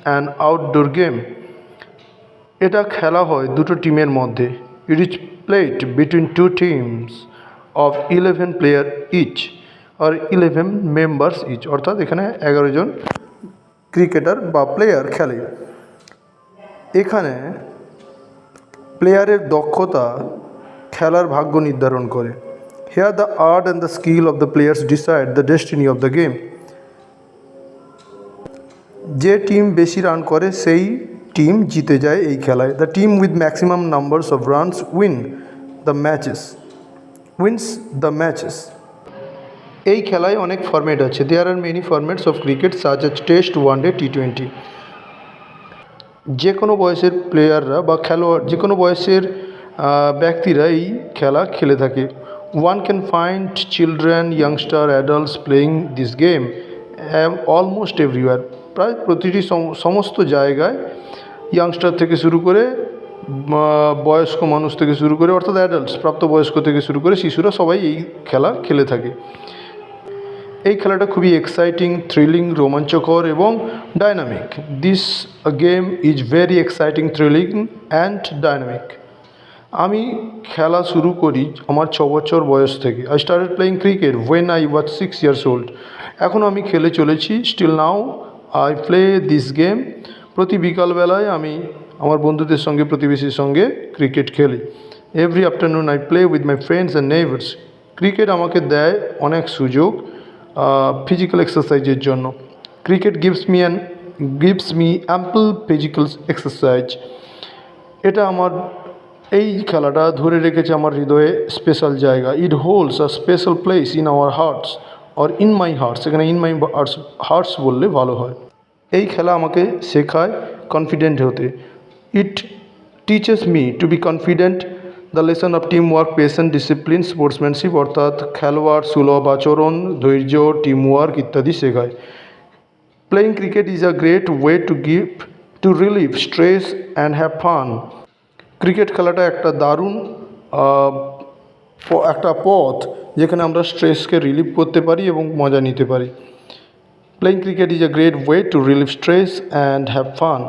An outdoor game. এটা খেলা হয় দুটো টিমের মধ্যে। It is played between two teams of 11 player each আর 11 মেম্বার্স ইচ, অর্থাৎ এখানে 11 জন ক্রিকেটার বা প্লেয়ার খেলে। এখানে প্লেয়ারের দক্ষতা খেলার ভাগ্য নির্ধারণ করে। Here the art and the skill of the players decide the destiny of the game. যে টিম বেশি রান করে সেই টিম জিতে যায় এই খেলায়। The team with maximum numbers of runs wins the matches. এই খেলায় অনেক ফরম্যাট আছে। There are many formats of cricket such as test, one day, টি20। যে কোনো বয়সের প্লেয়াররা বা খেলোয়াড়, যে কোনো বয়সের ব্যক্তিরা এই খেলা খেলে থাকে। One can find children, youngster, adults playing this game almost everywhere. প্রায় প্রতিটি সমস্ত জায়গায় ইয়াংস্টার থেকে শুরু করে বয়স্ক মানুষ থেকে শুরু করে, অর্থাৎ অ্যাডাল্টস প্রাপ্তবয়স্ক থেকে শুরু করে শিশুরা সবাই এই খেলা খেলে থাকে। এই খেলাটা খুবই এক্সাইটিং, থ্রিলিং, রোমাঞ্চকর এবং dynamic. This game is very exciting, thrilling and dynamic. আমি খেলা শুরু করি আমার 6 বছর বয়স থেকে। I started playing cricket when I was 6 years old। এখন আমি খেলে চলেছি। Still now I play this game. প্রতি বিকালবেলায় আমি আমার বন্ধুদের সঙ্গে, প্রতিবেশীর সঙ্গে ক্রিকেট খেলি। Every afternoon I play with my friends and neighbours. Cricket আমাকে দেয় অনেক সুযোগ ফিজিক্যাল এক্সারসাইজের জন্য। Cricket gives me ample physical exercise. এটা আমার, এই খেলাটা ধরে রেখেছে আমার হৃদয়ে স্পেশাল জায়গা। It holds a special place in our hearts or in my hearts. এখানে ইন মাই হার্টস বললে ভালো হয়। এই খেলা আমাকে শেখায় কনফিডেন্ট হতে। It teaches me to be confident. The lesson of team work, patience, discipline, sportsmanship, অর্থাৎ খেলোয়াড় সুলভ আচরণ, ধৈর্য, টিম ওয়ার্ক ইত্যাদি শেখায়। Playing cricket is a great way to relieve stress and have fun. Cricket খেলাটা একটা দারুণ একটা পথ যেখানে আমরা স্ট্রেসকে রিলিভ করতে পারি এবং মজা নিতে পারি। Playing cricket is a great way to relieve stress and have fun.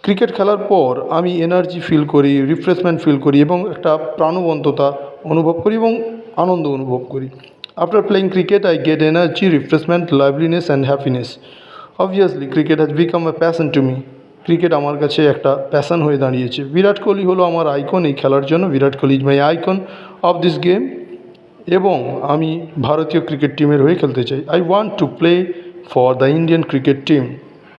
Cricket খেলার পর আমি এনার্জি ফিল করি, রিফ্রেশমেন্ট ফিল করি এবং একটা প্রাণবন্ততা অনুভব করি এবং আনন্দ অনুভব করি। After playing cricket I get energy, refreshment, liveliness and happiness. Obviously cricket has become a passion to me. Cricket আমার কাছে একটা প্যাশন হয়ে দাঁড়িয়েছে। বিরাট কোহলি হলো আমার আইকন এই খেলার জন্য। Virat Kohli is my icon of this game. এবং আমি ভারতীয় ক্রিকেট টিমের হয়ে খেলতে চাই। I want to play for the Indian cricket team.